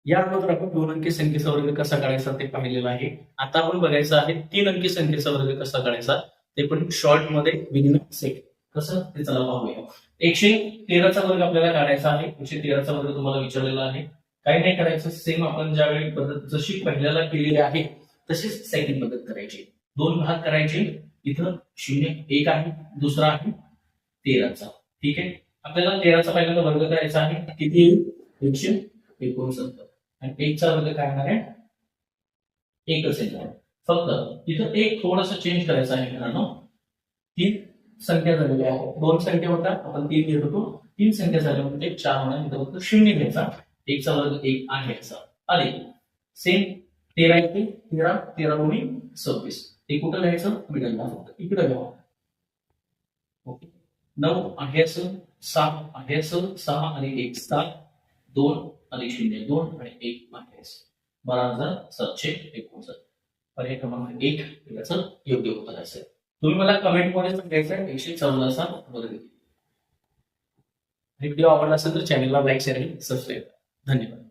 या अगोदर आपण 2 अंकी संख्येचा वर्ग कसा काढायचा ते पाहिलेलं आहे. आता आपण बघायचं आहे 3 अंकी संख्येचा वर्ग कसा काढायचा, ते पण शॉर्ट मध्ये विदिन सेकंड. कसं ते चला पाहूया. 113चा वर्ग आपल्याला काढायचा आहे. 113चा वर्ग तुम्हाला विचारलेला आहे. काही नाही करायचं, सेम आपण ज्यावेळी पद्धत जशी पहिल्याला केलेली आहे तशीच सेकंड पद्धत करायची. 2 भाग करायचे. इथं 0 1 आहे, दुसरा आहे 13चा. ठीक आहे. आपल्याला 13चा पहिल्यांदा वर्ग करायचा आहे. किती येईल? 169. आणि 1 चा वर्ग काय येणार आहे? 1च येणार. फक्त इथं एक थोडासा चेंज करायचा आहे मित्रांनो. 3 संख्या झालेल्या आहेत. 2 संख्या होता, आपण 3 घेत होतो. 3 संख्या झाल्या म्हणजे 4 होणार. इथं फक्त 0 घ्यायचा. 1 चा वर्ग 1 आहे असा. आले सेम 13 येते. 13 13 गुणी 26. ते कुठं लिहायचं? मिडलला फक्त इकडे लिहा. ओके. 9 आहे असं, 6 आहे असं, 6 आणि 1 7, 2 अधिक 0 2 आणि 1 आहे असं. 12,759. पर्याय क्रमांक 1 याचं योग्य उत्तर असेल. तुम्ही मला कमेंट मध्ये सांगायचं 114चा वर्ग. व्हिडिओ आवडला असेल तर चॅनलला लाईक शेअर आणि सबस्क्राईब. धन्यवाद.